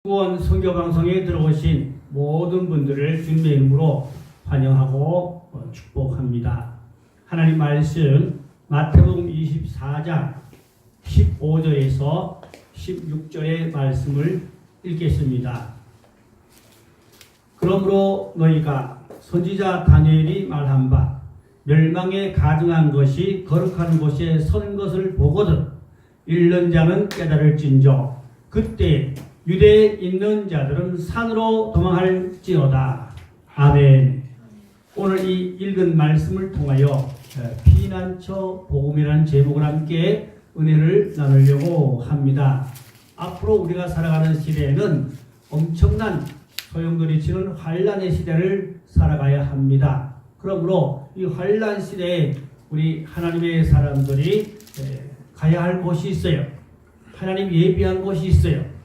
구원 선교방송에 들어오신 모든 분들을 주님의 이름으로 환영하고 축복합니다. 하나님 말씀 마태복음 24장 15절에서 16절의 말씀을 읽겠습니다. 그러므로 너희가 선지자 다니엘이 말한 바 멸망에 가증한 것이 거룩한 곳에 서는 것을 보거든 읽는 자는 깨달을진저 그때 유대에 있는 자들은 산으로 도망할지어다. 아멘. 오늘 이 읽은 말씀을 통하여 피난처 복음이라는 제목을 함께 은혜를 나누려고 합니다. 앞으로 우리가 살아가는 시대에는 엄청난 소용돌이 치는 환란의 시대를 살아가야 합니다. 그러므로 이 환란 시대에 우리 하나님의 사람들이 가야 할 곳이 있어요. 하나님 예비한 곳이 있어요.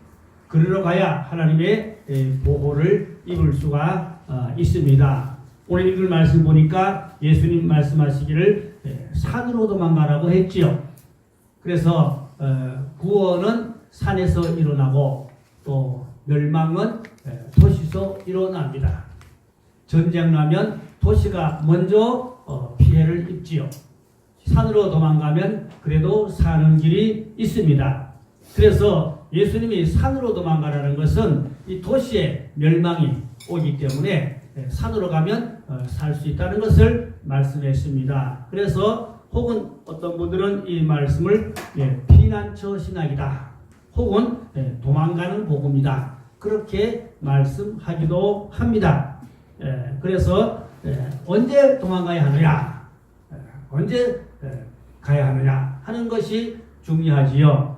그리로 가야 하나님의 보호를 입을 수가 있습니다. 오늘 읽을 말씀 보니까 예수님 말씀하시기를 산으로 도망가라고 했지요. 그래서 구원은 산에서 일어나고 또 멸망은 도시에서 일어납니다. 전쟁 나면 도시가 먼저 피해를 입지요. 산으로 도망가면 그래도 사는 길이 있습니다. 그래서 예수님이 산으로 도망가라는 것은 이 도시의 멸망이 오기 때문에 산으로 가면 살 수 있다는 것을 말씀했습니다. 그래서 혹은 어떤 분들은 이 말씀을 피난처 신학이다. 혹은 도망가는 복음이다. 그렇게 말씀하기도 합니다. 그래서 언제 도망가야 하느냐, 언제 가야 하느냐 하는 것이 중요하지요.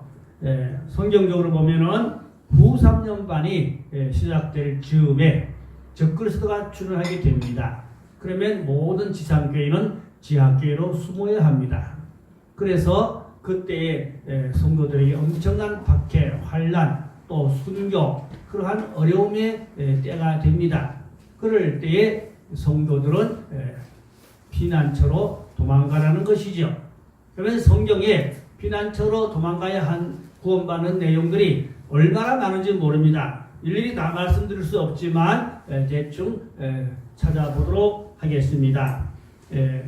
성경적으로 보면은 후 3년반이 시작될 즈음에 적그리스도가 출현하게 됩니다. 그러면 모든 지상교회는 지하교회로 숨어야 합니다. 그래서 그때에 성도들에게 엄청난 박해, 환란, 또 순교, 그러한 어려움의 때가 됩니다. 그럴 때에 성도들은 피난처로 도망가라는 것이죠. 그러면 성경에 피난처로 도망가야 한 구원받는 내용들이 얼마나 많은지 모릅니다. 일일이 다 말씀드릴 수 없지만 대충 찾아보도록 하겠습니다.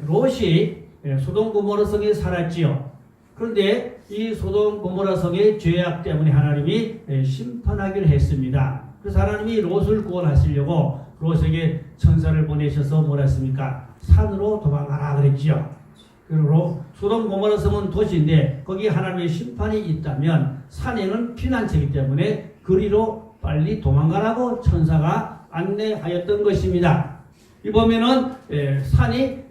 롯이 소돔 고모라 성에 살았지요. 그런데 이 소돔 고모라 성의 죄악 때문에 하나님이 심판하기를 했습니다. 그래서 하나님이 롯을 구원하시려고 롯에게 천사를 보내셔서 뭐라 했습니까? 산으로 도망가라 그랬지요. 그리고 소돔 고모라 성은 도시인데 거기에 하나님의 심판이 있다면 산에는 피난처이기 때문에 그리로 빨리 도망가라고 천사가 안내하였던 것입니다. 이 보면은 산이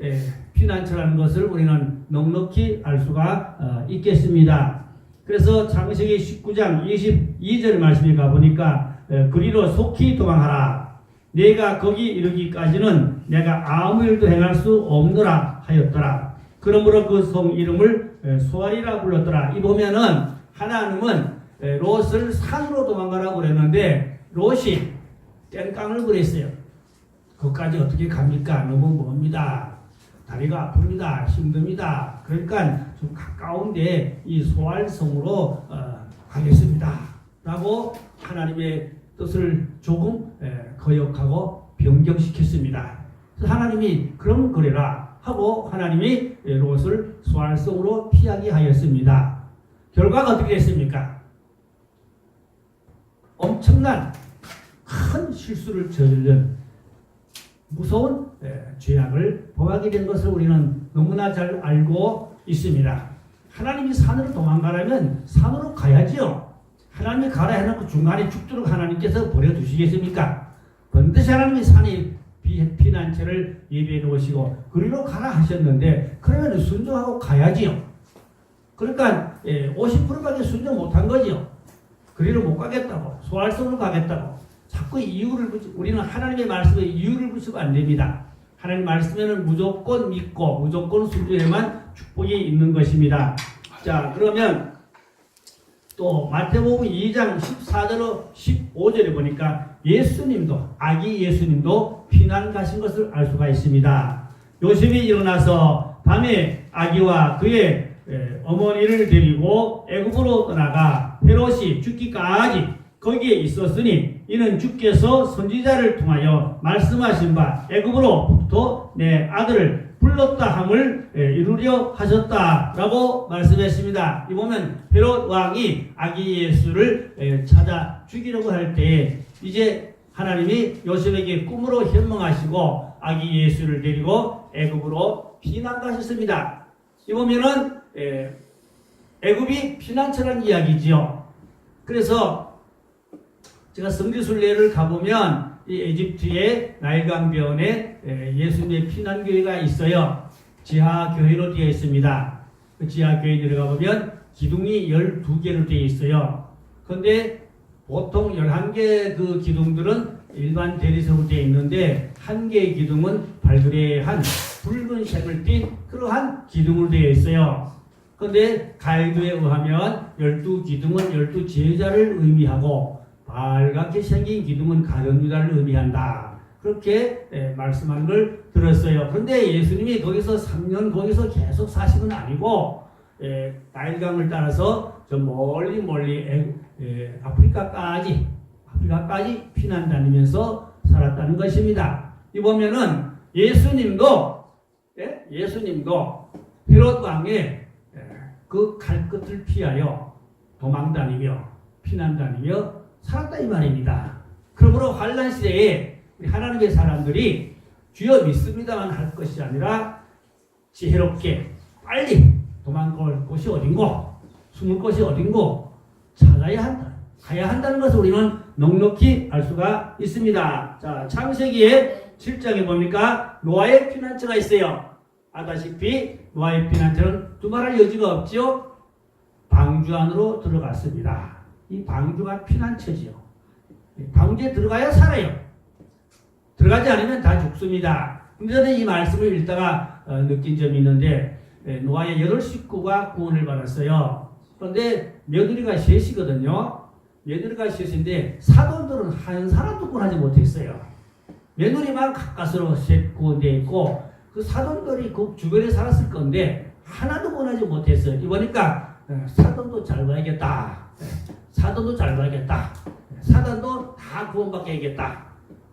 피난처라는 것을 우리는 넉넉히 알 수가 있겠습니다. 그래서 창세기 19장 22절 말씀에 가보니까 그리로 속히 도망하라. 내가 거기 이르기까지는 내가 아무 일도 행할 수 없노라 하였더라. 그러므로 그 성 이름을 소알이라 불렀더라. 이 보면은 하나님은 롯을 산으로 도망가라고 그랬는데 롯이 땡깡을 그랬어요. 거기까지 어떻게 갑니까? 너무 멉니다. 다리가 아픕니다. 힘듭니다. 그러니까 좀 가까운데 이 소알성으로 가겠습니다. 라고 하나님의 뜻을 조금 거역하고 변경시켰습니다. 그래서 하나님이 그럼 그래라 하고 하나님이 롯을 소알성으로 피하게 하였습니다. 결과가 어떻게 됐습니까? 엄청난 큰 실수를 저지른 무서운 죄악을 범하게 된 것을 우리는 너무나 잘 알고 있습니다. 하나님이 산으로 도망가려면 산으로 가야지요. 하나님이 가라 해놓고 중간에 죽도록 하나님께서 버려두시겠습니까? 반드시 하나님이 산에 피난처를 예비해 놓으시고 그리로 가라 하셨는데 그러면 순종하고 가야지요. 그러니까 50%밖에 순종 못한 거지요. 그리로 못 가겠다고, 소알성으로 가겠다고 자꾸 이유를 우리는 하나님의 말씀에 이유를 붙이면 안 됩니다. 하나님 말씀에는 무조건 믿고 무조건 순종해야만 축복이 있는 것입니다. 자, 그러면 또 마태복음 2장 14절로 15절에 보니까 예수님도, 아기 예수님도 피난 가신 것을 알 수가 있습니다. 요셉이 일어나서 밤에 아기와 그의 어머니를 데리고 애굽으로 떠나가 헤롯이 죽기까지 거기에 있었으니 이는 주께서 선지자를 통하여 말씀하신 바 애굽으로부터 내 아들을 불렀다 함을 이루려 하셨다라고 말씀했습니다. 이 보면 헤롯 왕이 아기 예수를 찾아 죽이려고 할 때에 이제 하나님이 요셉에게 꿈으로 현몽하시고 아기 예수를 데리고 애굽으로 피난 가셨습니다. 이 보면은 애굽이 피난처라는 이야기지요. 그래서 제가 성지순례를 가보면 이 에집트의 나일강변에 예수님의 피난교회가 있어요. 지하교회로 되어 있습니다. 그 지하교회 들어가 보면 기둥이 12개로 되어 있어요. 그런데 보통 11개 그 기둥들은 일반 대리석으로 되어 있는데 한 개의 기둥은 발그레한 붉은색을 띤 그러한 기둥으로 되어 있어요. 그런데 가이드에 의하면 12기둥은 12제자를 의미하고 빨갛게 생긴 기둥은 가룟 유다를 의미한다. 그렇게 말씀한 걸 들었어요. 그런데 예수님이 거기서 3년 거기서 계속 사신 건 아니고 나일강을 따라서 저 멀리 아프리카까지 피난 다니면서 살았다는 것입니다. 이 보면은 예수님도 헤롯 왕의 그 갈 끝을 피하여 도망 다니며 피난 다니며 살았다 이 말입니다. 그러므로 환란 시대에 하나님의 사람들이 주여 믿습니다만 할 것이 아니라 지혜롭게 빨리 도망갈 곳이 어딘고 숨을 곳이 어딘고 찾아야 한다. 가야 한다는 것을 우리는 넉넉히 알 수가 있습니다. 자, 창세기의 7장에 보니까 노아의 피난처가 있어요. 아다시피 노아의 피난처는 두말할 여지가 없죠. 방주 안으로 들어갔습니다. 이 방주가 피난처지요. 방주에 들어가야 살아요. 들어가지 않으면 다 죽습니다. 근데 저는 이 말씀을 읽다가 느낀 점이 있는데 노아의 8식구가 구원을 받았어요. 그런데 며느리가 셋이거든요. 며느리가 셋인데 사돈들은 한 사람도 구원하지 못했어요. 며느리만 가까스로 셋 구원되어 있고 그 사돈들이 그 주변에 살았을 건데 하나도 구원하지 못했어요. 이보니까 사돈도 잘 봐야겠다. 사돈도 잘 봐야겠다. 사돈도 다 구원받게 야겠다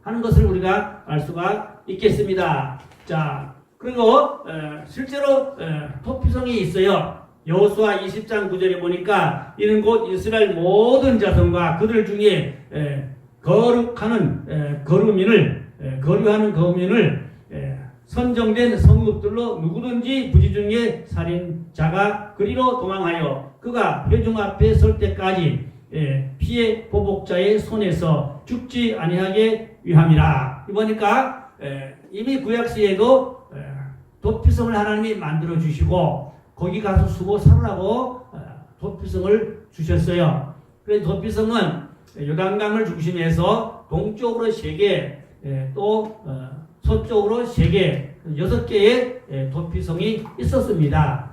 하는 것을 우리가 알 수가 있겠습니다. 자, 그리고 실제로 토피성이 있어요. 여호수아 20장 9절에 보니까 이는 곧 이스라엘 모든 자손과 그들 중에 거룩하는 거류하는 거민을 선정된 성읍들로 누구든지 부지 중에 살인자가 그리로 도망하여 그가 회중 앞에 설 때까지 피해 보복자의 손에서 죽지 아니하게 위함이라. 이보니까 이미 구약시에도 도피성을 하나님이 만들어 주시고 거기 가서 수고 살으라고 도피성을 주셨어요. 그래서 도피성은 요단강을 중심해서 동쪽으로 3개, 또 서쪽으로 3개, 6개의 도피성이 있었습니다.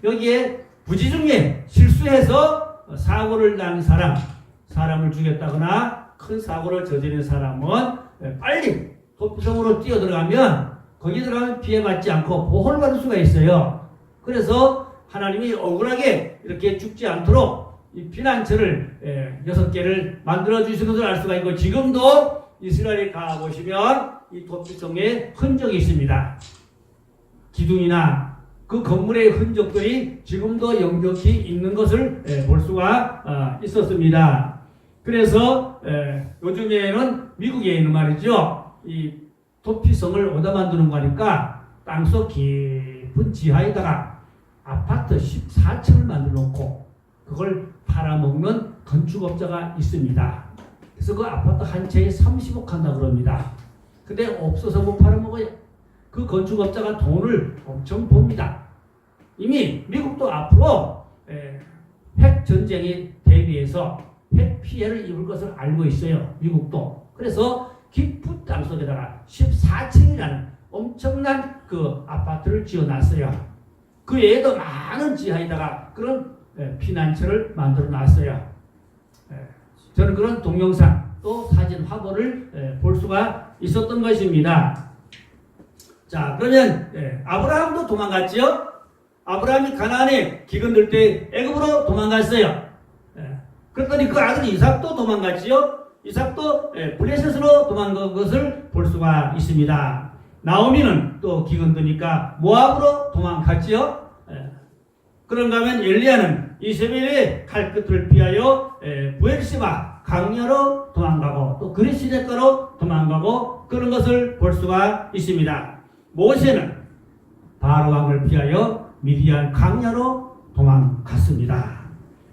여기에 부지 중에 실수해서 사고를 난 사람을 죽였다거나 큰 사고를 저지른 사람은 빨리 도피성으로 뛰어들어가면 거기 들어가면 피해받지 않고 보호를 받을 수가 있어요. 그래서 하나님이 억울하게 이렇게 죽지 않도록 이 피난처를 6개를 만들어 주신 것을 알 수가 있고 지금도 이스라엘에 가보시면 이 도피성에 흔적이 있습니다. 기둥이나 그 건물의 흔적들이 지금도 영격히 있는 것을 볼 수가 있었습니다. 그래서 요즘에는 미국에 있는 말이죠. 이 도피성을 어디다 만드는 거니까 땅속 깊은 지하에다가 아파트 14층을 만들어 놓고 그걸 팔아먹는 건축업자가 있습니다. 그래서 그 아파트 한 채에 30억 한다 그럽니다. 근데 없어서 못 팔아먹어요. 그 건축업자가 돈을 엄청 봅니다. 이미 미국도 앞으로 핵전쟁에 대비해서 핵 피해를 입을 것을 알고 있어요. 미국도. 그래서 깊은 땅속에다가 14층이라는 엄청난 그 아파트를 지어놨어요. 그 외에도 많은 지하에다가 그런 피난처를 만들어 놨어요. 저는 그런 동영상 또 사진 화보를 볼 수가 있었던 것입니다. 자, 그러면 아브라함도 도망갔죠. 아브라함이 가나안에 기근들 때 애굽으로 도망갔어요. 그랬더니 그 아들 이삭도 도망갔지요. 이삭도 블레셋으로 도망간 것을 볼 수가 있습니다. 나오미는 또 기근 드니까 모압으로 도망갔지요. 그런가 하면 엘리야는 이세벨의 칼끝을 피하여 부엘시바 강야로 도망가고 또 그리시데가로 도망가고 그런 것을 볼 수가 있습니다. 모세는 바로 왕을 피하여 미디안 강야로 도망갔습니다.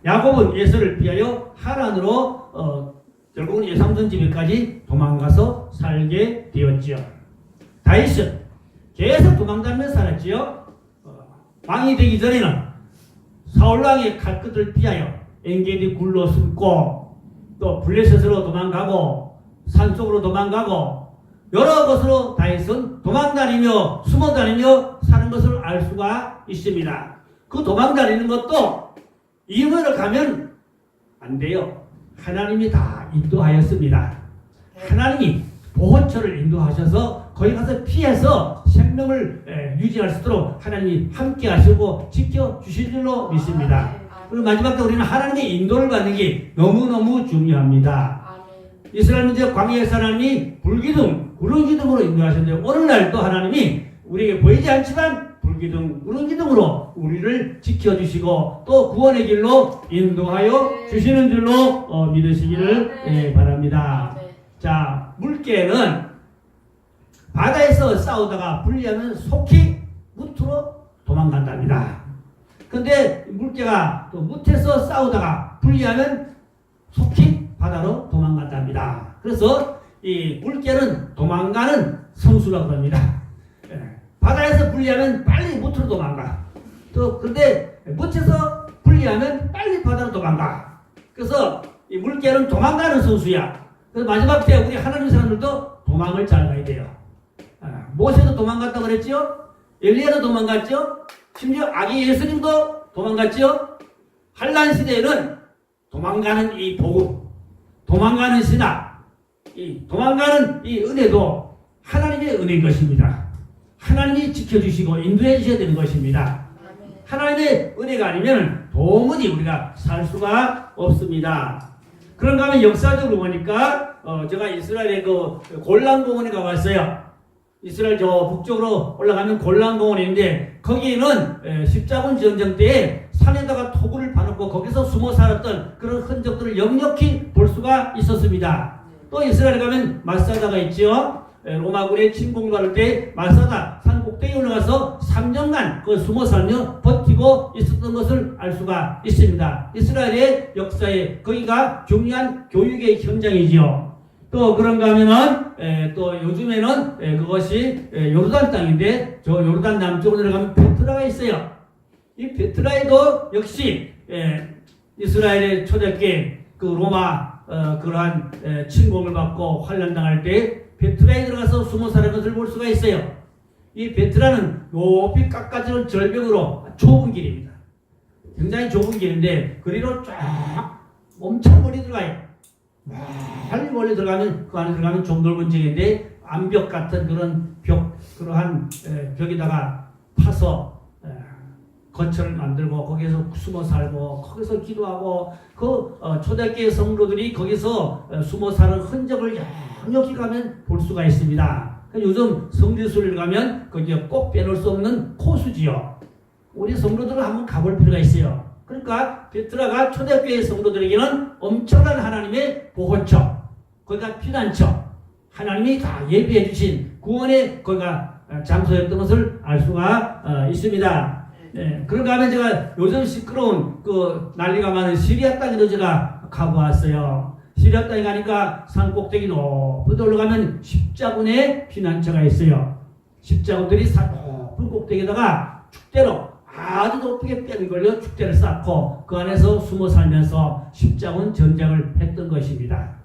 야곱은 에서를 피하여 하란으로 결국은 예삼손 집에까지 도망가서 살게 되었지요. 다윗은 계속 도망다니며 살았지요. 왕이 되기 전에는 사울왕의 칼끝을 피하여 엔게디 굴로 숨고 또 블레셋으로 도망가고 산속으로 도망가고 여러 곳으로 다윗은 도망다니며 숨어다니며 사는 것을 알 수가 있습니다. 그 도망다니는 것도 이문을 가면 안 돼요. 하나님이 다 인도하였습니다. 하나님이 보호처를 인도하셔서 거기 가서 피해서 생명을 유지할 수 있도록 하나님이 함께 하시고 지켜주실 줄로 믿습니다. 그리고 마지막으로 우리는 하나님의 인도를 받는 게 너무너무 중요합니다. 이스라엘 문제 광야에서 하나님이 불기둥, 구름기둥으로 인도하셨는데 오늘날도 하나님이 우리에게 보이지 않지만 불기둥, 구름기둥으로 우리를 지켜주시고 또 구원의 길로 인도하여 주시는 줄로 믿으시기를 바랍니다. 자, 물개는 바다에서 싸우다가 불리하면 속히 무트로 도망간답니다. 근데 물개가 또 무트에서 싸우다가 불리하면 속히 바다로 도망간답니다. 그래서 이 물개는 도망가는 성수라고 합니다. 바다에서 불리하면 빨리 무트로 도망가. 또 근데 무트에서 불리하면 빨리 바다로 도망가. 그래서 이 물개는 도망가는 성수야. 그래서 마지막 때 우리 하나님 사람들도 도망을 잘 가야 돼요. 모세도 도망갔다고 그랬지요? 엘리야도 도망갔죠? 심지어 아기 예수님도 도망갔지요? 한란 시대에는 도망가는 이 복음, 도망가는 신학, 도망가는 이 은혜도 하나님의 은혜인 것입니다. 하나님이 지켜주시고 인도해 주셔야 되는 것입니다. 하나님의 은혜가 아니면 도무지 우리가 살 수가 없습니다. 그런가 하면 역사적으로 보니까 제가 이스라엘의 그 골란공원에 가봤어요. 이스라엘 저 북쪽으로 올라가면 골란공원이 있는데 거기는 십자군 전쟁 때에 산에다가 토굴을 파놓고 거기서 숨어 살았던 그런 흔적들을 역력히 볼 수가 있었습니다. 또 이스라엘에 가면 마사다가 있죠. 로마군의 침공을 받을 때 마사다 산 꼭대기에 올라가서 3년간 그 숨어 살며 버티고 있었던 것을 알 수가 있습니다. 이스라엘의 역사에 거기가 중요한 교육의 현장이지요. 또 그런가 하면은 또 요즘에는 그것이 요르단 땅인데 저 요르단 남쪽으로 내려가면 베트라가 있어요. 이 베트라에도 역시 이스라엘의 초대교회 그 로마 그러한 침공을 받고 환란당할 때 베트라에 들어가서 숨어 사는 것을 볼 수가 있어요. 이 베트라는 높이 깎아지는 절벽으로 좁은 길입니다. 굉장히 좁은 길인데 그리로 쫙 엄청 멀리 들어가요. 멀리 들어가면 그 안에 들어가면 좀 넓은 지역인데 암벽 같은 그런 그러한 벽에다가 파서 거처를 만들고 거기서 숨어 살고 거기서 기도하고 그 초대교회 성도들이 거기서 숨어 사는 흔적을 역력히 가면 볼 수가 있습니다. 요즘 성지순례를 가면 거기에 꼭 빼놓을 수 없는 코수지요. 우리 성도들은 한번 가볼 필요가 있어요. 그러니까 베트라가 초대교회 성도들에게는 엄청난 하나님의 보호처, 거기가 피난처, 하나님이 다 예비해 주신 구원의 거기가 장소였던 것을 알 수가 있습니다. 그런가 하면 제가 요즘 시끄러운 그 난리가 많은 시리아 땅에도 제가 가보았어요. 시리아 땅에 가니까 산 꼭대기 높은 데 올라가면 십자군의 피난처가 있어요. 십자군들이 산 높은 꼭대기에다가 축대로 아주 높게 뺀 걸로 축대를 쌓고 그 안에서 숨어 살면서 십자군 전쟁을 했던 것입니다.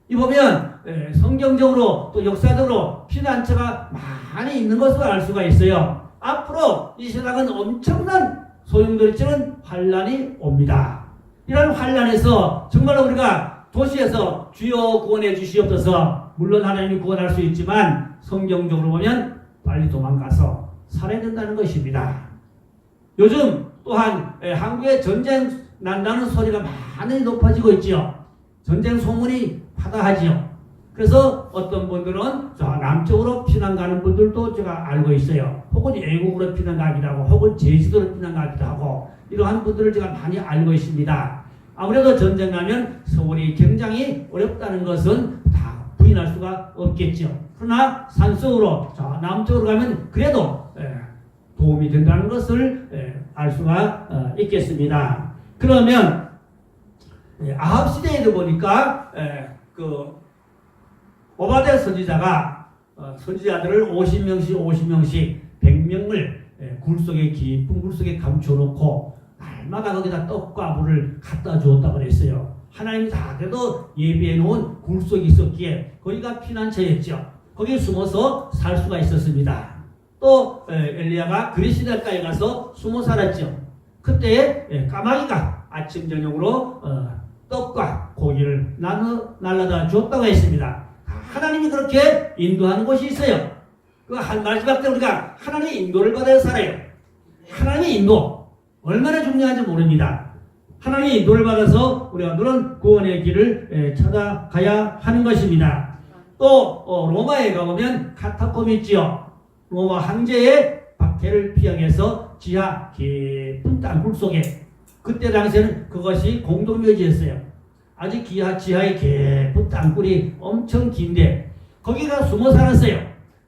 이 보면 성경적으로 또 역사적으로 피난처가 많이 있는 것을 알 수가 있어요. 앞으로 이 세상은 엄청난 소용돌이치는 환란이 옵니다. 이런 환란에서 정말로 우리가 도시에서 주여 구원해 주시옵소서, 물론 하나님이 구원할 수 있지만 성경적으로 보면 빨리 도망가서 살아야 된다는 것입니다. 요즘 또한 한국의 전쟁 난다는 소리가 많이 높아지고 있지요. 전쟁 소문이 파다하지요. 그래서 어떤 분들은 저 남쪽으로 피난 가는 분들도 제가 알고 있어요. 혹은 외국으로 피난 가기도 하고 혹은 제주도로 피난 가기도 하고 이러한 분들을 제가 많이 알고 있습니다. 아무래도 전쟁 나면 서울이 굉장히 어렵다는 것은 다 부인할 수가 없겠죠. 그러나 산속으로 저 남쪽으로 가면 그래도 도움이 된다는 것을 알 수가 있겠습니다. 그러면 아합 시대에도 보니까 그 오바댜 선지자가 선지자들을 50명씩 100명을 굴속에 깊은 굴속에 감춰놓고 날마다 거기다 떡과 물을 갖다 주었다고 그랬어요. 하나님이 다 그래도 예비해 놓은 굴속이 있었기에 거기가 피난처였죠. 거기에 숨어서 살 수가 있었습니다. 또 엘리야가 그리시달가에 가서 숨어 살았죠. 그때 까마귀가 아침 저녁으로 떡과 고기를 날라다 주었다고 했습니다. 하나님이 그렇게 인도하는 곳이 있어요. 그 마지막 때 우리가 하나님의 인도를 받아야 살아요. 하나님의 인도 얼마나 중요한지 모릅니다. 하나님의 인도를 받아서 우리가 그런 구원의 길을 찾아가야 하는 것입니다. 또 로마에 가보면 카타콤이 있지요. 로마 황제의 박해를 피하기 위해서 지하 깊은 땅굴 속에 그때 당시에는 그것이 공동묘지였어요. 아주 지하의 깊은 땅굴이 엄청 긴데 거기가 숨어 살았어요.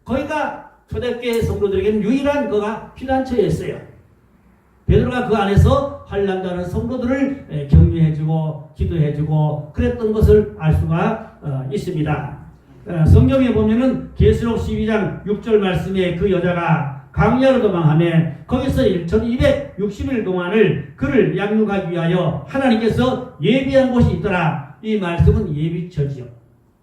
거기가 초대교회 성도들에게는 유일한 거가 피난처였어요. 베드로가 그 안에서 환난당하는 성도들을 격려해주고 기도해주고 그랬던 것을 알 수가 있습니다. 성경에 보면은 계시록 12장 6절 말씀에 그 여자가 광야로 도망하며 거기서 1260일 동안을 그를 양육하기 위하여 하나님께서 예비한 곳이 있더라. 이 말씀은 예비처지요.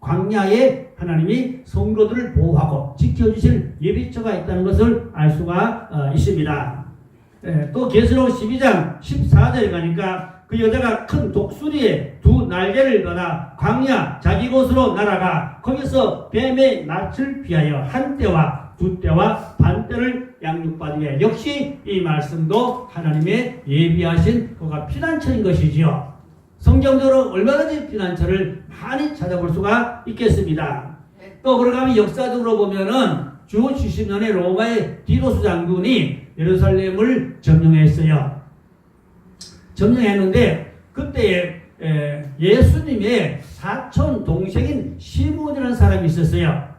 광야에 하나님이 성도들을 보호하고 지켜주실 예비처가 있다는 것을 알 수가 있습니다. 또 계시록 12장 14절에 가니까 그 여자가 큰 독수리에 두 날개를 받아 광야 자기 곳으로 날아가 거기서 뱀의 낯을 피하여 한 때와 두 때와 반 때를 양육받으며 역시 이 말씀도 하나님의 예비하신 그가 피난처인 것이지요. 성경적으로 얼마든지 피난처를 많이 찾아볼 수가 있겠습니다. 또 그러가면 역사적으로 보면은 주 70년에 로마의 디도스 장군이 예루살렘을 점령했어요. 점령했는데 그때 예수님의 사촌 동생인 시므온이라는 사람이 있었어요.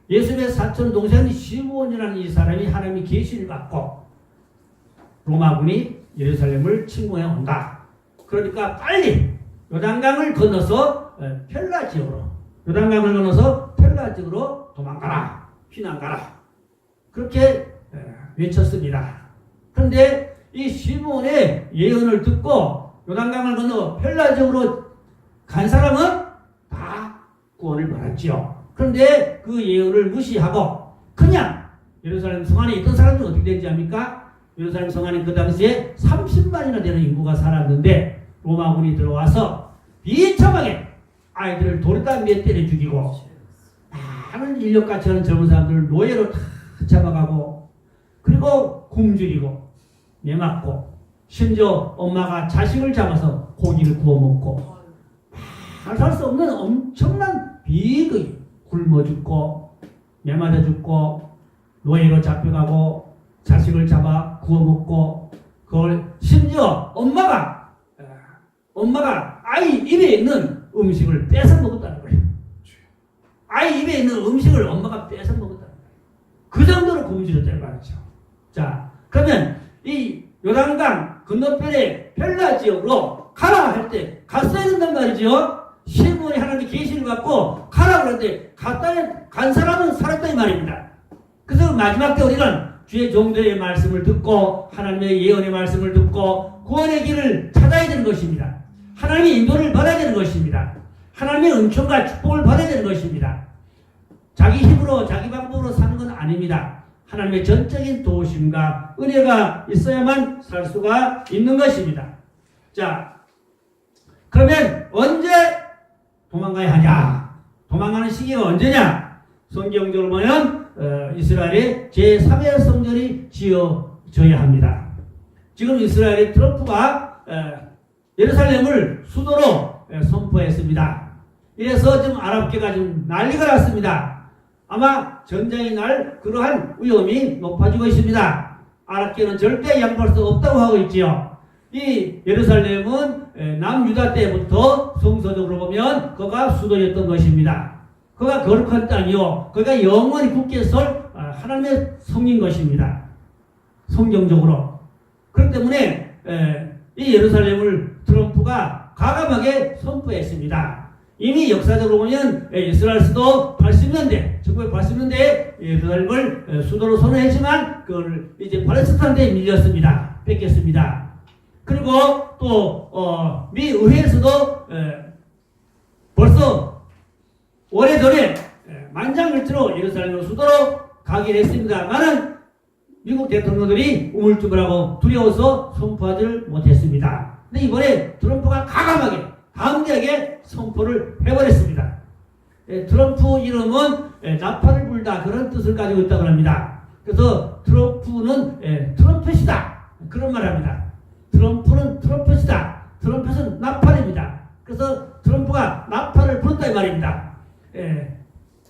예수님의 사촌 동생인 시므온이라는 이 사람이 하나님의 계시를 받고 로마군이 예루살렘을 침공해 온다. 그러니까 빨리 요단강을 건너서 펠라 지역으로 요단강을 건너서 펠라 지역으로 도망가라. 피난 가라. 그렇게 외쳤습니다. 그런데 이 시므온의 예언을 듣고 요단강을 건너 펠라 지역으로 간 사람은 다 구원을 받았지요. 그런데 그 예언을 무시하고 그냥 예루살렘 성 안에 있던 사람들은 어떻게 되는지 압니까? 예루살렘 성 안에 그 당시에 30만이나 되는 인구가 살았는데 로마군이 들어와서 비참하게 아이들을 돌에다 몇 때려 죽이고 많은 인력같이 하는 젊은 사람들을 노예로 다 잡아가고 그리고 굶주리고 매맞고 심지어 엄마가 자식을 잡아서 고기를 구워 먹고 살 수 없는 엄청난 비극이 굶어 죽고 매맞아 죽고 노예로 잡혀가고 자식을 잡아 구워 먹고 그걸 심지어 엄마가 아이 입에 있는 음식을 뺏어 먹었다는 거예요. 아이 입에 있는 음식을 엄마가 뺏어 먹었다는 거예요. 그 정도로 굶주렸다는 말이죠. 자, 그러면 이 요단강 건너편에 펠라 지역으로 가라 할 때 갔어야 된단 말이죠. 시므온이 하나님의 계시를 받고 가라 그랬는데 간 사람은 살았다 이 말입니다. 그래서 마지막 때 우리는 주의 종들의 말씀을 듣고 하나님의 예언의 말씀을 듣고 구원의 길을 찾아야 되는 것입니다. 하나님의 인도를 받아야 되는 것입니다. 하나님의 은총과 축복을 받아야 되는 것입니다. 자기 힘으로 자기 방법으로 사는 건 아닙니다. 하나님의 전적인 도우심과 은혜가 있어야만 살 수가 있는 것입니다. 자, 그러면 언제 도망가야 하냐? 도망가는 시기가 언제냐? 성경적으로 보면 이스라엘의 제3의 성전이 지어져야 합니다. 지금 이스라엘의 트럼프가 예루살렘을 수도로 선포했습니다. 이래서 지금 아랍계가 좀 난리가 났습니다. 아마 전쟁의 날 그러한 위험이 높아지고 있습니다. 아랍계는 절대 양보할 수 없다고 하고 있지요. 이 예루살렘은 남유다 때부터 성서적으로 보면 그가 수도였던 것입니다. 그가 거룩한 땅이요, 그가 영원히 굳게 설 하나님의 성인 것입니다. 성경적으로. 그렇기 때문에 이 예루살렘을 트럼프가 과감하게 선포했습니다. 이미 역사적으로 보면 이스라엘 수도 80년대, 1980년대에 예루살렘을 수도로 선언했지만 그걸 이제 팔레스타인에 밀렸습니다. 뺏겼습니다. 그리고 또 미 의회에서도 벌써 오래전에 만장일치로 예루살렘을 수도로 가기로 했습니다만은 미국 대통령들이 우물쭈물하고 두려워서 선포하지를 못했습니다. 근데 이번에 트럼프가 과감하게 담대하게 선포를 해버렸습니다. 트럼프 이름은 나팔을 불다 그런 뜻을 가지고 있다고 합니다. 그래서 트럼프는 트럼펫이다 그런 말을 합니다. 트럼프는 트럼펫이다. 트럼펫은 나팔입니다. 그래서 트럼프가 나팔을 불었다 이 말입니다.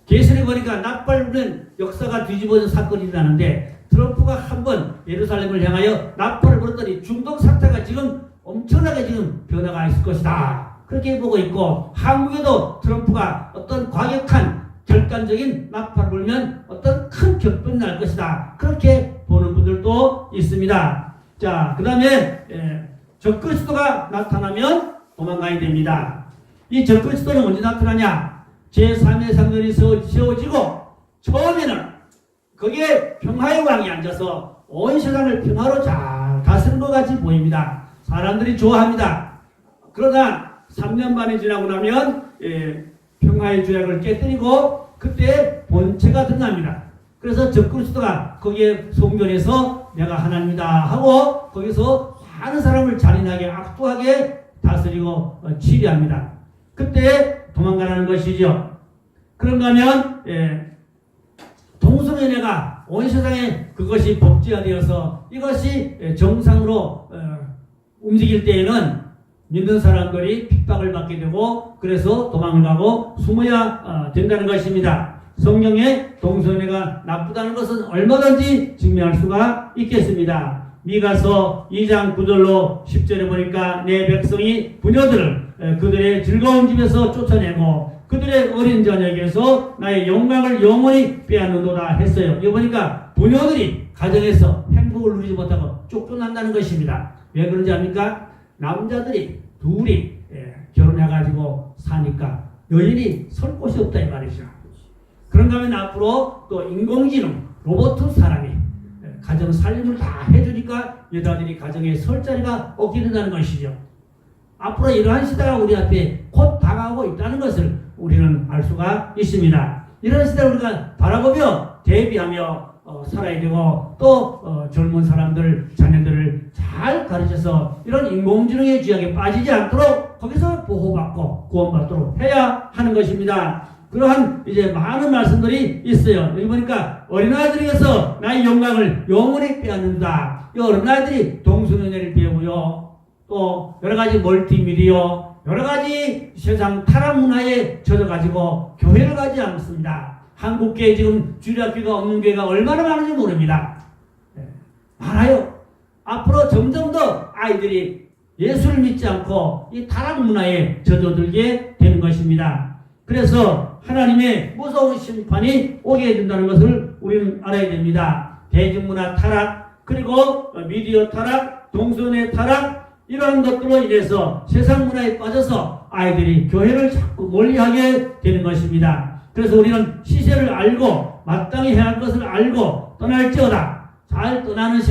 계시를 보니까 나팔 부는 역사가 뒤집어진 사건이 일어나는데 트럼프가 한번 예루살렘을 향하여 나팔을 불었더니 중동 사태가 지금 엄청나게 지금 변화가 있을 것이다. 그렇게 보고 있고 한국에도 트럼프가 어떤 과격한 결단적인 나팔을 불면 어떤 큰 격변이 날 것이다. 그렇게 보는 분들도 있습니다. 자, 그 다음에 적그리스도가 나타나면 도망가야 됩니다. 이 적그리스도는 언제 나타나냐? 제3의 상전이 세워지고 처음에는 거기에 평화의 왕이 앉아서 온 세상을 평화로 잘 다스리는 것 같이 보입니다. 사람들이 좋아합니다. 그러나 3년 반이 지나고 나면 평화의 조약을 깨뜨리고 그때 본체가 드러납니다. 그래서 적그리스도가 거기에 성전에서 내가 하나님이다 하고 거기서 많은 사람을 잔인하게 악독하게 다스리고 치리합니다. 그때 도망가라는 것이죠. 그런가 하면 동성연애가 온 세상에 그것이 법제화되어서 이것이 정상으로 움직일 때에는 믿는 사람들이 핍박을 받게 되고 그래서 도망을 가고 숨어야 된다는 것입니다. 성경에 동성연애가 나쁘다는 것은 얼마든지 증명할 수가 있겠습니다. 미가서 2장 9절로 10절에 보니까 내 백성이 부녀들을 그들의 즐거운 집에서 쫓아내고 그들의 어린 자녀에게서 나의 영광을 영원히 빼앗는도다 했어요. 이거 보니까 부녀들이 가정에서 행복을 누리지 못하고 쫓겨난다는 것입니다. 왜 그런지 압니까? 남자들이 둘이 결혼해가지고 사니까 여인이 설 곳이 없다 이 말이죠. 그런가 하면 앞으로 또 인공지능 로봇 사람이 가정 살림을 다 해주니까 여자들이 가정에 설 자리가 없게 된다는 것이죠. 앞으로 이러한 시대가 우리 앞에 곧 다가오고 있다는 것을 우리는 알 수가 있습니다. 이런 시대를 우리가 바라보며 대비하며 살아야 되고 또 젊은 사람들, 자녀들을 잘 가르쳐서 이런 인공지능의 쥐약에 빠지지 않도록 거기서 보호받고 구원받도록 해야 하는 것입니다. 그러한 이제 많은 말씀들이 있어요. 여기 보니까 어린아이들에게서 나의 영광을 영원히 빼앗는다. 이 어린아이들이 동성연애를 배우고요. 또 여러가지 멀티미디어, 여러가지 세상 타락 문화에 젖어가지고 교회를 가지 않습니다. 한국교회 지금 주일학교가 없는 교회가 얼마나 많은지 모릅니다. 많아요. 앞으로 점점 더 아이들이 예수를 믿지 않고 이 타락 문화에 젖어들게 되는 것입니다. 그래서 하나님의 무서운 심판이 오게 된다는 것을 우리는 알아야 됩니다. 대중문화 타락, 그리고 미디어 타락, 동성애 타락, 이러한 것들로 인해서 세상 문화에 빠져서 아이들이 교회를 자꾸 멀리하게 되는 것입니다. 그래서 우리는 시세를 알고 마땅히 해야 할 것을 알고 떠날지어다. 잘 떠나는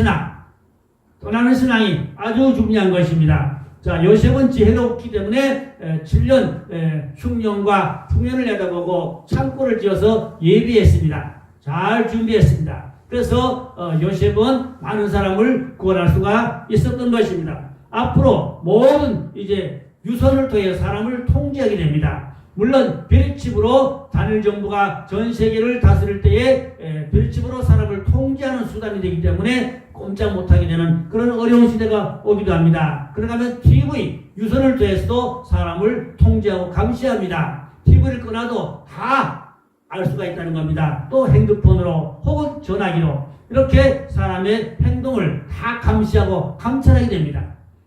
신앙이 아주 중요한 것입니다. 자, 요셉은 지혜롭기 때문에 7년 흉년과 흉년을 내다보고 창고를 지어서 예비했습니다. 잘 준비했습니다. 그래서 요셉은 많은 사람을 구원할 수가 있었던 것입니다. 앞으로 모든 이제 유선을 통해 사람을 통제하게 됩니다. 물론 별칩으로 단일 정부가 전 세계를 다스릴 때에 별칩으로 사람을 통제하는 수단이 되기 때문에 꼼짝 못하게 되는 그런 어려운 시대가 오기도 합니다. 그러면 TV, 유선을 통해서도 사람을 통제하고 감시합니다. TV를 끊어도 다 알 수가 있다는 겁니다. 또 핸드폰으로 혹은 전화기로 이렇게 사람의 행동을 다 감시하고 감찰하게 됩니다.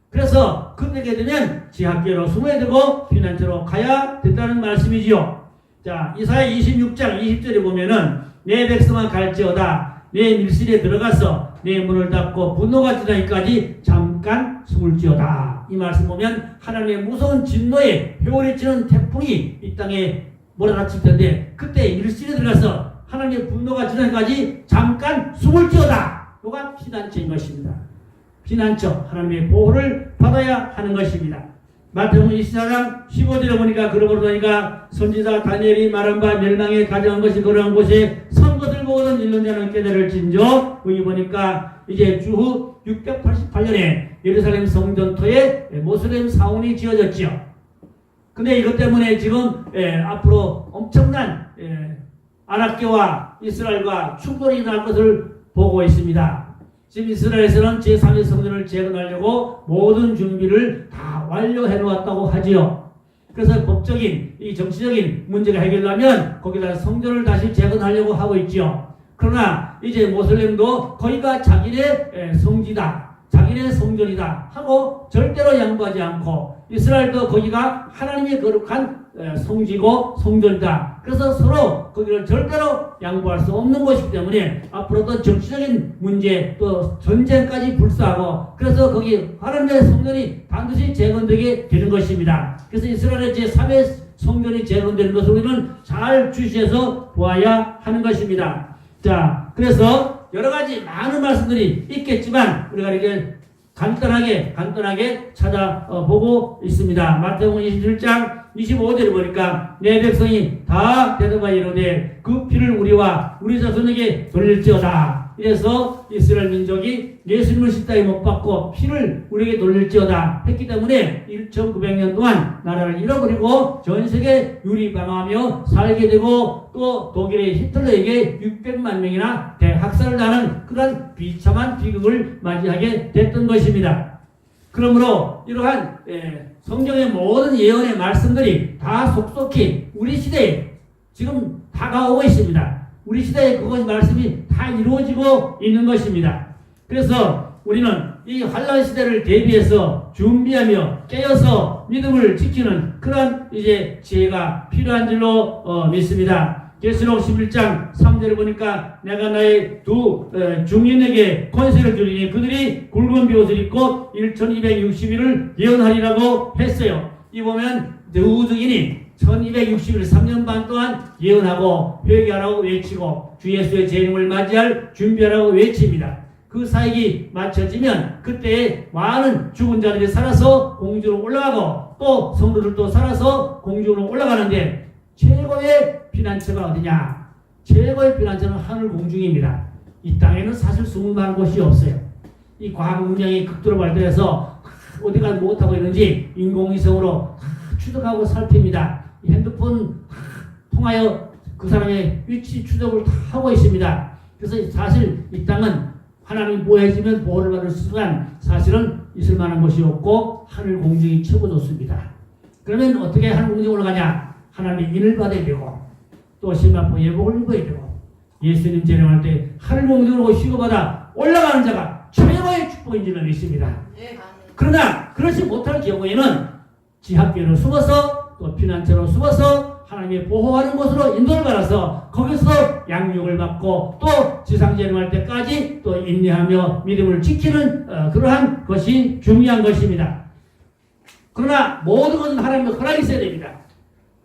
그래서 그때게 되면 지하계로 숨어야 되고 피난처로 가야 된다는 말씀이지요. 자, 이사야 26장 20절에 보면은 내 백성아 갈지어다 내 밀실에 들어가서 내 문을 닫고 분노가 지나기까지 잠깐 숨을지어다. 이 말씀 보면 하나님의 무서운 진노에 회오리 치는 태풍이 이 땅에 몰아닥칠 텐데 그때 밀실에 들어가서 하나님의 분노가 지나기까지 잠깐 숨을지어다. 이가 피난처인 것입니다. 피난처, 하나님의 보호를 받아야 하는 것입니다. 마태복음 24장 15절에 보니까 그러므로 너희가 선지자 다니엘이 말한 바 멸망에 가져간 것이 그러한 곳에 선 것을 보고는 읽는 자는 깨달을진저. 여기 보니까 이제 주후 688년에 예루살렘 성전토에 모슬렘 사원이 지어졌지요. 근데 이것 때문에 지금 앞으로 엄청난 아랍계와 이스라엘과 충돌이 일어날 것을 보고 있습니다. 지금 이스라엘에서는 제3의 성전을 재건하려고 모든 준비를 다 완료해 놓았다고 하지요. 그래서 법적인, 이 정치적인 문제가 해결되면 거기다 성전을 다시 재건하려고 하고 있지요. 그러나 이제 모슬렘도 거기가 자기네 성지다, 자기네 성전이다 하고 절대로 양보하지 않고 이스라엘도 거기가 하나님의 거룩한 성지고 성전이다. 그래서 서로 거기를 절대로 양보할 수 없는 것이기 때문에 앞으로도 정치적인 문제 또 전쟁까지 불사하고 그래서 거기 하나님의 성전이 반드시 재건되게 되는 것입니다. 그래서 이스라엘의 제3의 성전이 재건되는 것을 우리는 잘 주시해서 보아야 하는 것입니다. 자, 그래서 여러 가지 많은 말씀들이 있겠지만 우리가 이렇게 간단하게 찾아보고 있습니다. 마태복음 27장 25절에 보니까 내 백성이 다 대답하여 이르되 그 피를 우리와 우리 자손에게 돌릴지어다. 이래서 이스라엘 민족이 예수님을 십자가에 못 박고 피를 우리에게 돌릴지어다 했기 때문에 1900년 동안 나라를 잃어버리고 전 세계 유리방황하며 살게 되고 또 독일의 히틀러에게 600만 명이나 대학살을 당하는 그런 비참한 비극을 맞이하게 됐던 것입니다. 그러므로 이러한 성경의 모든 예언의 말씀들이 다 속속히 우리 시대에 지금 다가오고 있습니다. 우리 시대에 그것 말씀이 다 이루어지고 있는 것입니다. 그래서 우리는 이 환란 시대를 대비해서 준비하며 깨어서 믿음을 지키는 그런 이제 지혜가 필요한 줄로 믿습니다. 계시록 11장 3절을 보니까 내가 나의 두 중인에게 권세를 주리니 그들이 굵은 비옷을 입고 1260일을 예언하리라고 했어요. 이 보면 두 증인이 1260일 3년 반 동안 예언하고 회개하라고 외치고 주 예수의 재림을 맞이할 준비하라고 외칩니다. 그 사역이 마쳐지면 그때 많은 죽은 자들이 살아서 공주로 올라가고 또 성도들도 살아서 공주로 올라가는데 최고의 피난처가 어디냐? 최고의 피난처는 하늘 공중입니다. 이 땅에는 사실 숨을 만한 곳이 없어요. 이 과학 문명이 극도로 발달해서 어디가 못하고 있는지 인공위성으로 추적하고 살핍니다. 핸드폰 통하여 그 사람의 위치 추적을 다 하고 있습니다. 그래서 사실 이 땅은 하나님이 보호해주면 보호를 받을 수간 사실은 있을 만한 곳이 없고 하늘 공중이 최고 좋습니다. 그러면 어떻게 하늘 공중에 올라가냐? 하나님의 인을 받아야 되고 또 심판부 예복을 입어야 되고 예수님 재림할 때 하늘 공중으로 휴거받아 올라가는 자가 최고의 축복인 줄을 믿습니다. 그러나 그렇지 못할 경우에는 지하계로 숨어서 또 피난처로 숨어서 하나님의 보호하는 곳으로 인도를 받아서 거기서 양육을 받고 또 지상재림할 때까지 또 인내하며 믿음을 지키는 그러한 것이 중요한 것입니다. 그러나 모든 것은 하나님의 허락이 있어야 됩니다.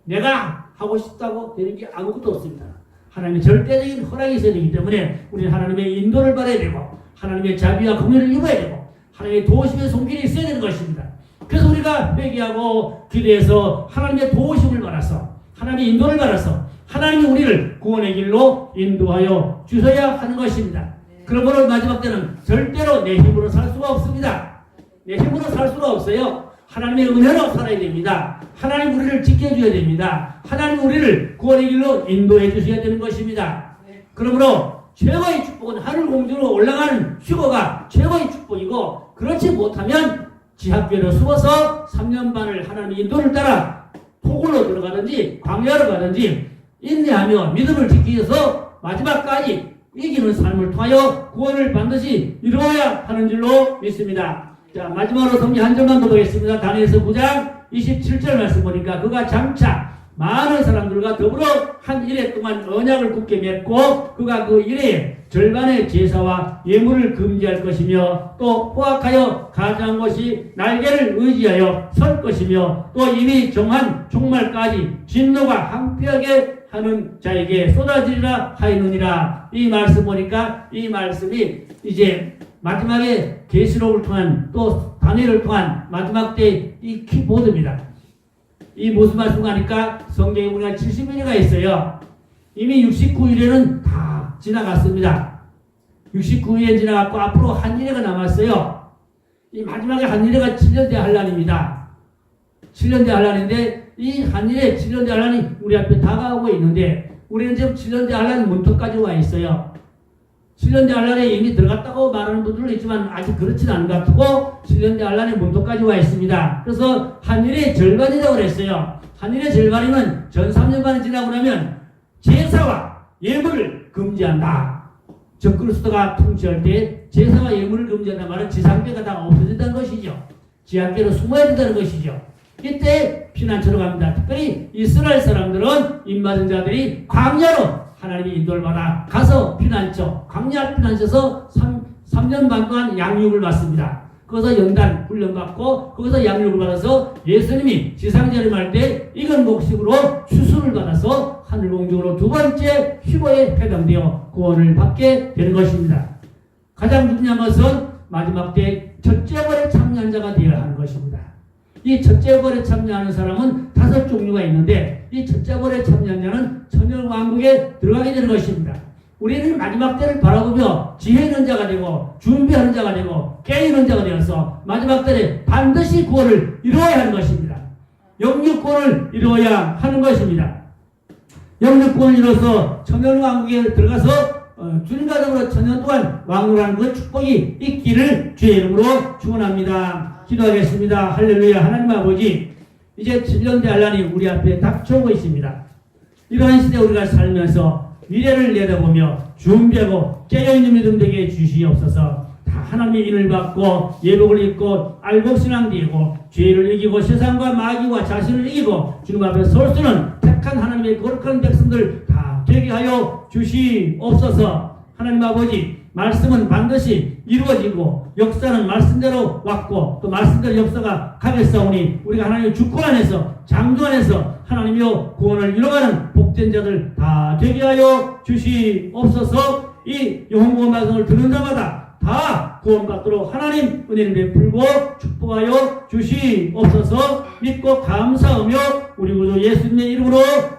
내가 하고 싶다고 되는 게 아무것도 없습니다. 하나님의 절대적인 허락이 있어야 되기 때문에 우리는 하나님의 인도를 받아야 되고 하나님의 자비와 긍휼을 입어야 되고 하나님의 도우심의 손길이 있어야 되는 것입니다. 그래서 우리가 회개하고 기도해서 하나님의 도우심을 받아서 하나님의 인도를 받아서 하나님이 우리를 구원의 길로 인도하여 주셔야 하는 것입니다. 그러므로 마지막 때는 절대로 내 힘으로 살 수가 없습니다. 내 힘으로 살 수가 없어요. 하나님의 은혜로 살아야 됩니다. 하나님 우리를 지켜줘야 됩니다. 하나님 우리를 구원의 길로 인도해 주셔야 되는 것입니다. 그러므로 최고의 축복은 하늘 공주로 올라가는 휴거가 최고의 축복이고, 그렇지 못하면 지하교회로 숨어서 3년 반을 하나님의 인도를 따라 토굴로 들어가든지 광야로 가든지 인내하며 믿음을 지키기 위해서 마지막까지 이기는 삶을 통하여 구원을 반드시 이루어야 하는 줄로 믿습니다. 자, 마지막으로 성경 한 절만 더 보겠습니다. 다니엘서 9장 27절 말씀 보니까 그가 장차 많은 사람들과 더불어 한 일해 동안 언약을 굳게 맺고 그가 그 일해에 절반의 제사와 예물을 금지할 것이며 또 포악하여 가장 것이 날개를 의지하여 설 것이며 또 이미 정한 종말까지 진노가 항피하게 하는 자에게 쏟아지리라 하였느니라. 이 말씀 보니까 이 말씀이 이제 마지막에 계시록을 통한 또 다니엘을 통한 마지막 때 이 키보드입니다. 이 무슨 말씀을 하니까 성경에 우리가 70일이가 있어요. 이미 69일에는 다 지나갔습니다. 69일에 지나갔고 앞으로 한 일회가 남았어요. 이 마지막에 한 일회가 7년 대환란입니다. 7년 대환란인데 이 한 일회 7년 대환란이 우리 앞에 다가오고 있는데 우리는 지금 7년 대환란 문턱까지 와 있어요. 7년 대환란에 이미 들어갔다고 말하는 분들도 있지만 아직 그렇지는 않은 것 같고 7년 대환란의 문턱까지 와 있습니다. 그래서 한일의 절반이라고 그랬어요. 한일의 절반이면 전 3년반이 지나고 나면 제사와 예물을 금지한다. 적그리스도가 통치할 때 제사와 예물을 금지한다는 말은 지상계가 다 없어진다는 것이죠. 지하계로 숨어야 된다는 것이죠. 이때 피난처로 갑니다. 특별히 이스라엘 사람들은 입맞은 자들이 광야로 하나님의 인도를 받아 가서 피난처, 광야 피난처에서 3년 반 동안 양육을 받습니다. 거기서 연단 훈련받고 거기서 양육을 받아서 예수님이 지상재림할 때 익은 목식으로 추수를 받아서 하늘공중으로 두 번째 휴거에 해당되어 구원을 받게 되는 것입니다. 가장 중요한 것은 마지막 때 첫째 벌에 참여한 자가 되어야 하는 것입니다. 이 첫째 벌에 참여하는 사람은 5 종류가 있는데 이 첫째 벌에 참여한 자는 천년왕국에 들어가게 되는 것입니다. 우리는 마지막 때를 바라보며 지혜 있는 자가 되고 준비하는 자가 되고 깨있는 자가 되어서 마지막 때에 반드시 구원을 이루어야 하는 것입니다. 영육구원을 이루어야 하는 것입니다. 영육구원을 이루어서 천년왕국에 들어가서 주님과 더불어 천년 동안 왕노라는 그 축복이 있기를 주의 이름으로 축원합니다. 기도하겠습니다. 할렐루야. 하나님 아버지, 이제 7년 대환란이 우리 앞에 닥쳐오고 있습니다. 이러한 시대에 우리가 살면서 미래를 내다보며 준비하고 깨어있는 믿음 되게 주시옵소서. 다 하나님의 인을 받고 예복을 입고 알곡신앙되고 죄를 이기고 세상과 마귀와 자신을 이기고 주님 앞에 설 수 있는 택한 하나님의 거룩한 백성들 다 되게 하여 주시옵소서. 하나님 아버지, 말씀은 반드시 이루어지고 역사는 말씀대로 왔고 또 말씀대로 역사가 가겠사오니 우리가 하나님의 주권 안에서 장조 안에서 하나님의 구원을 이뤄가는 복된 자들 다 되게 하여 주시옵소서. 이 영혼구원 방송을 듣는 자마다 다 구원받도록 하나님 은혜를 베풀고 축복하여 주시옵소서. 믿고 감사하며 우리 구주 예수님의 이름으로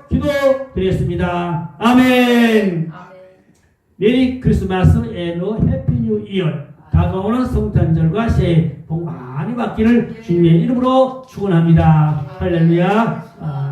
기도드리겠습니다. 아멘. 메리 크리스마스 앤 해피 뉴 이어. 다가오는 성탄절과 새해 복 많이 받기를 주님의 이름으로 축원합니다. 할렐루야.